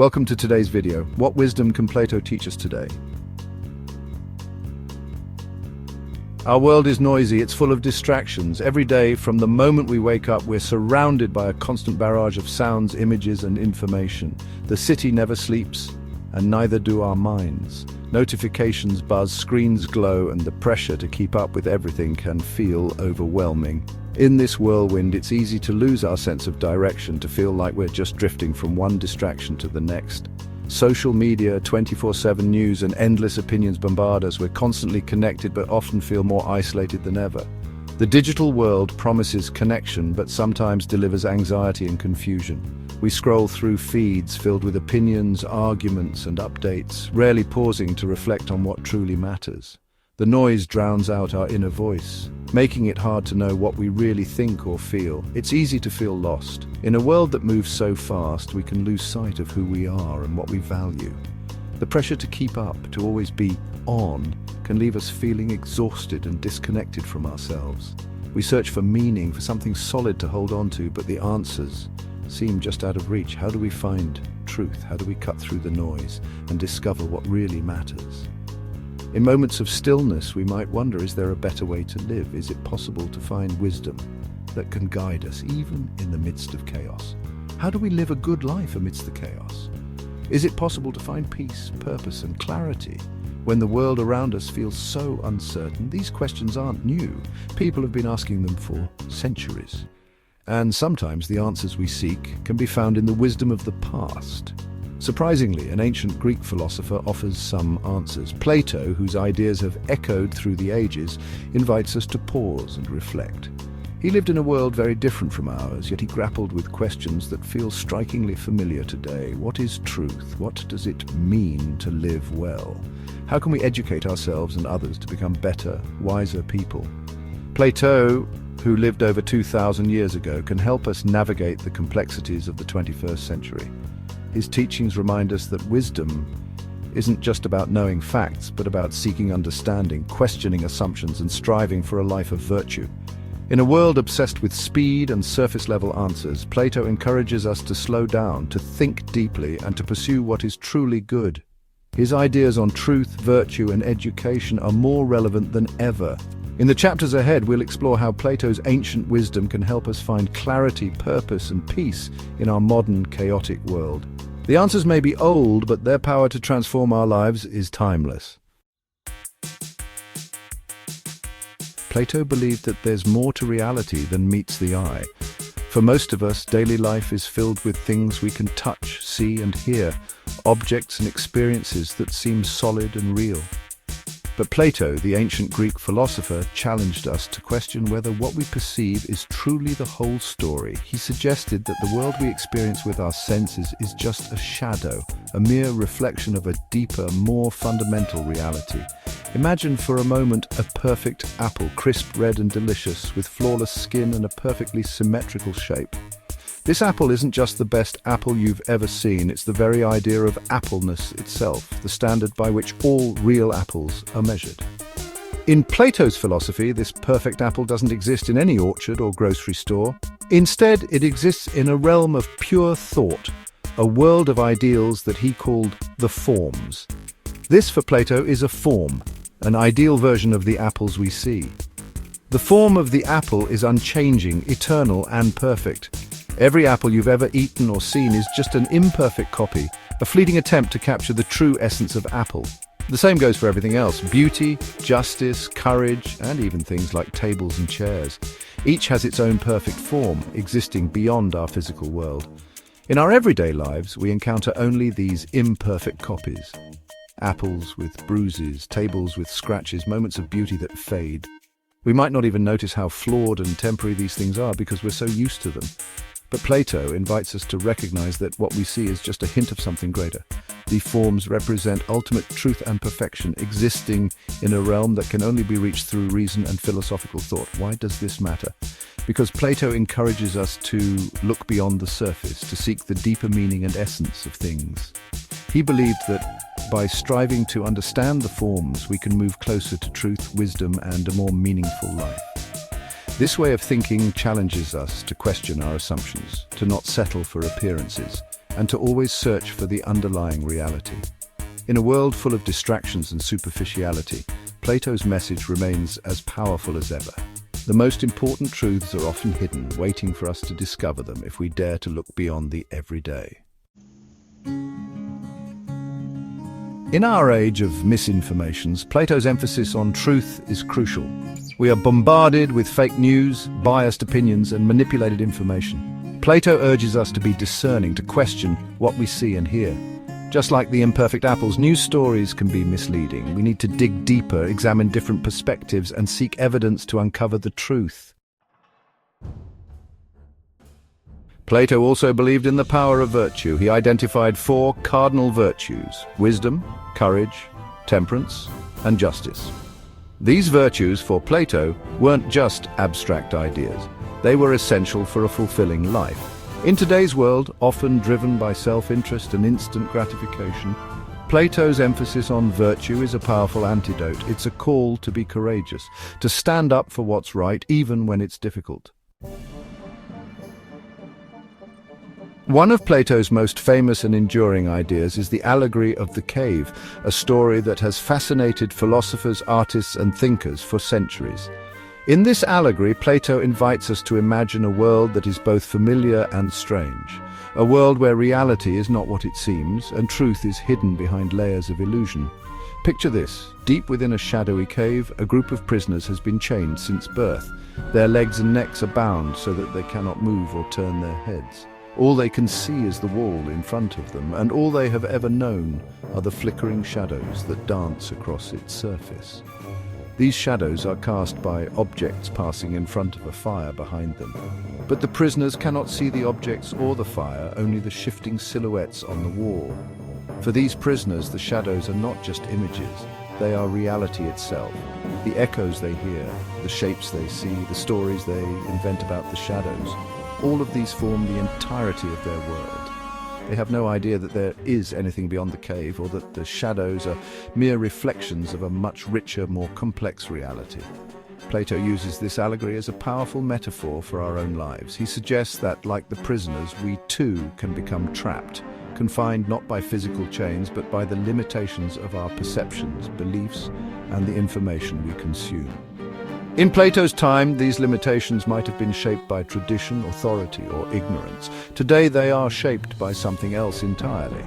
Welcome to today's video. What wisdom can Plato teach us today? Our world is noisy, it's full of distractions. Every day, from the moment we wake up, we're surrounded by a constant barrage of sounds, images, and information. The city never sleeps, and neither do our minds. Notifications buzz, screens glow, and the pressure to keep up with everything can feel overwhelming. In this whirlwind, it's easy to lose our sense of direction, to feel like we're just drifting from one distraction to the next. Social media, 24/7 news, and endless opinions bombard us. We're constantly connected but often feel more isolated than ever. The digital world promises connection but sometimes delivers anxiety and confusion. We scroll through feeds filled with opinions, arguments, and updates, rarely pausing to reflect on what truly matters. The noise drowns out our inner voice, making it hard to know what we really think or feel. It's easy to feel lost. In a world that moves so fast, we can lose sight of who we are and what we value. The pressure to keep up, to always be on, can leave us feeling exhausted and disconnected from ourselves. We search for meaning, for something solid to hold on to, but the answers seem just out of reach. How do we find truth? How do we cut through the noise and discover what really matters? In moments of stillness, we might wonder, is there a better way to live? Is it possible to find wisdom that can guide us, even in the midst of chaos? How do we live a good life amidst the chaos? Is it possible to find peace, purpose, and clarity when the world around us feels so uncertain? These questions aren't new. People have been asking them for centuries. And sometimes the answers we seek can be found in the wisdom of the past. Surprisingly, an ancient Greek philosopher offers some answers. Plato, whose ideas have echoed through the ages, invites us to pause and reflect. He lived in a world very different from ours, yet he grappled with questions that feel strikingly familiar today. What is truth? What does it mean to live well? How can we educate ourselves and others to become better, wiser people? Plato, who lived over 2,000 years ago, can help us navigate the complexities of the 21st century. His teachings remind us that wisdom isn't just about knowing facts, but about seeking understanding, questioning assumptions, and striving for a life of virtue. In a world obsessed with speed and surface-level answers, Plato encourages us to slow down, to think deeply, and to pursue what is truly good. His ideas on truth, virtue, and education are more relevant than ever. In the chapters ahead, we'll explore how Plato's ancient wisdom can help us find clarity, purpose, and peace in our modern, chaotic world. The answers may be old, but their power to transform our lives is timeless. Plato believed that there's more to reality than meets the eye. For most of us, daily life is filled with things we can touch, see, and hear, objects and experiences that seem solid and real. But Plato, the ancient Greek philosopher, challenged us to question whether what we perceive is truly the whole story. He suggested that the world we experience with our senses is just a shadow, a mere reflection of a deeper, more fundamental reality. Imagine for a moment a perfect apple, crisp, red, and delicious, with flawless skin and a perfectly symmetrical shape. This apple isn't just the best apple you've ever seen, it's the very idea of appleness itself, the standard by which all real apples are measured. In Plato's philosophy, this perfect apple doesn't exist in any orchard or grocery store. Instead, it exists in a realm of pure thought, a world of ideals that he called the forms. This, for Plato, is a form, an ideal version of the apples we see. The form of the apple is unchanging, eternal, and perfect. Every apple you've ever eaten or seen is just an imperfect copy, a fleeting attempt to capture the true essence of apple. The same goes for everything else: beauty, justice, courage, and even things like tables and chairs. Each has its own perfect form, existing beyond our physical world. In our everyday lives, we encounter only these imperfect copies. Apples with bruises, tables with scratches, moments of beauty that fade. We might not even notice how flawed and temporary these things are because we're so used to them. But Plato invites us to recognize that what we see is just a hint of something greater. The forms represent ultimate truth and perfection, existing in a realm that can only be reached through reason and philosophical thought. Why does this matter? Because Plato encourages us to look beyond the surface, to seek the deeper meaning and essence of things. He believed that by striving to understand the forms, we can move closer to truth, wisdom, and a more meaningful life. This way of thinking challenges us to question our assumptions, to not settle for appearances, and to always search for the underlying reality. In a world full of distractions and superficiality, Plato's message remains as powerful as ever. The most important truths are often hidden, waiting for us to discover them if we dare to look beyond the everyday. In our age of misinformations, Plato's emphasis on truth is crucial. We are bombarded with fake news, biased opinions, and manipulated information. Plato urges us to be discerning, to question what we see and hear. Just like the imperfect apples, news stories can be misleading. We need to dig deeper, examine different perspectives, and seek evidence to uncover the truth. Plato also believed in the power of virtue. He identified 4 cardinal virtues: wisdom, courage, temperance, and justice. These virtues, for Plato, weren't just abstract ideas. They were essential for a fulfilling life. In today's world, often driven by self-interest and instant gratification, Plato's emphasis on virtue is a powerful antidote. It's a call to be courageous, to stand up for what's right, even when it's difficult. One of Plato's most famous and enduring ideas is the Allegory of the Cave, a story that has fascinated philosophers, artists, and thinkers for centuries. In this allegory, Plato invites us to imagine a world that is both familiar and strange, a world where reality is not what it seems, and truth is hidden behind layers of illusion. Picture this: deep within a shadowy cave, a group of prisoners has been chained since birth. Their legs and necks are bound so that they cannot move or turn their heads. All they can see is the wall in front of them, and all they have ever known are the flickering shadows that dance across its surface. These shadows are cast by objects passing in front of a fire behind them. But the prisoners cannot see the objects or the fire, only the shifting silhouettes on the wall. For these prisoners, the shadows are not just images, they are reality itself. The echoes they hear, the shapes they see, the stories they invent about the shadows, all of these form the entirety of their world. They have no idea that there is anything beyond the cave, or that the shadows are mere reflections of a much richer, more complex reality. Plato uses this allegory as a powerful metaphor for our own lives. He suggests that, like the prisoners, we too can become trapped, confined not by physical chains, but by the limitations of our perceptions, beliefs, and the information we consume. In Plato's time, these limitations might have been shaped by tradition, authority, or ignorance. Today, they are shaped by something else entirely.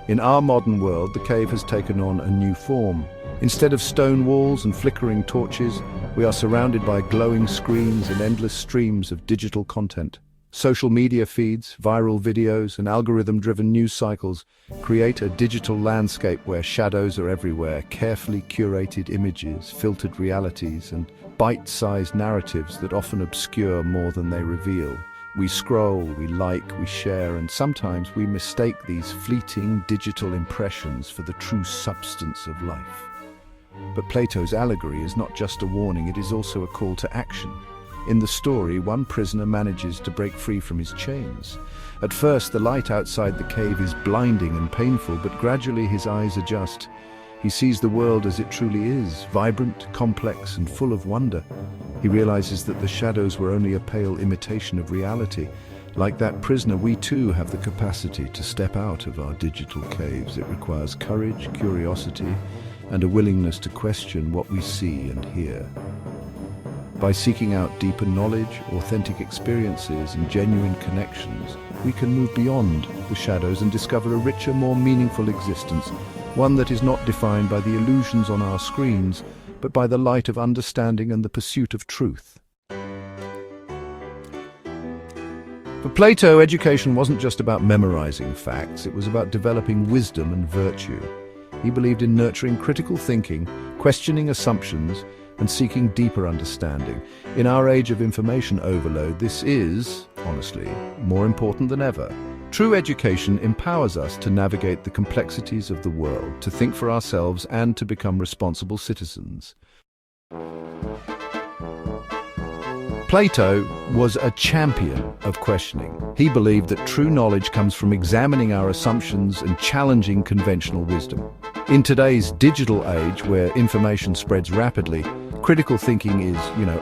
In our modern world, the cave has taken on a new form. Instead of stone walls and flickering torches, we are surrounded by glowing screens and endless streams of digital content. Social media feeds, viral videos, and algorithm-driven news cycles create a digital landscape where shadows are everywhere, carefully curated images, filtered realities, and bite-sized narratives that often obscure more than they reveal. We scroll, we like, we share, and sometimes we mistake these fleeting digital impressions for the true substance of life. But Plato's allegory is not just a warning, it is also a call to action. In the story, one prisoner manages to break free from his chains. At first, the light outside the cave is blinding and painful, but gradually his eyes adjust. He sees the world as it truly is, vibrant, complex, and full of wonder. He realizes that the shadows were only a pale imitation of reality. Like that prisoner, we too have the capacity to step out of our digital caves. It requires courage, curiosity, and a willingness to question what we see and hear. By seeking out deeper knowledge, authentic experiences, and genuine connections, we can move beyond the shadows and discover a richer, more meaningful existence, one that is not defined by the illusions on our screens, but by the light of understanding and the pursuit of truth. For Plato, education wasn't just about memorizing facts, it was about developing wisdom and virtue. He believed in nurturing critical thinking, questioning assumptions, and seeking deeper understanding. In our age of information overload, this is, honestly, more important than ever. True education empowers us to navigate the complexities of the world, to think for ourselves, and to become responsible citizens. Plato was a champion of questioning. He believed that true knowledge comes from examining our assumptions and challenging conventional wisdom. In today's digital age, where information spreads rapidly, critical thinking is,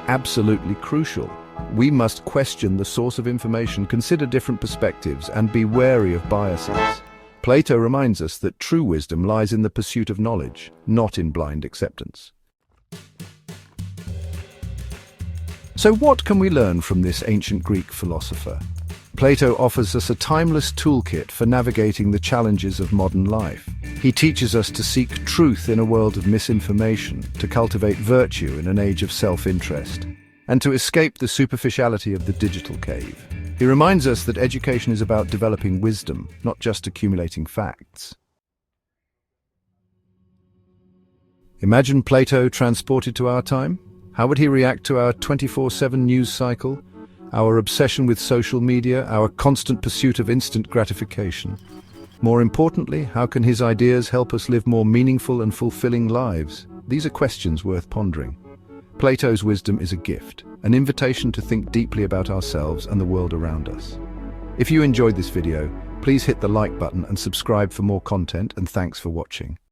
absolutely crucial. We must question the source of information, consider different perspectives, and be wary of biases. Plato reminds us that true wisdom lies in the pursuit of knowledge, not in blind acceptance. So what can we learn from this ancient Greek philosopher? Plato offers us a timeless toolkit for navigating the challenges of modern life. He teaches us to seek truth in a world of misinformation, to cultivate virtue in an age of self-interest, and to escape the superficiality of the digital cave. He reminds us that education is about developing wisdom, not just accumulating facts. Imagine Plato transported to our time. How would he react to our 24/7 news cycle, our obsession with social media, our constant pursuit of instant gratification? More importantly, how can his ideas help us live more meaningful and fulfilling lives? These are questions worth pondering. Plato's wisdom is a gift, an invitation to think deeply about ourselves and the world around us. If you enjoyed this video, please hit the like button and subscribe for more content, and thanks for watching.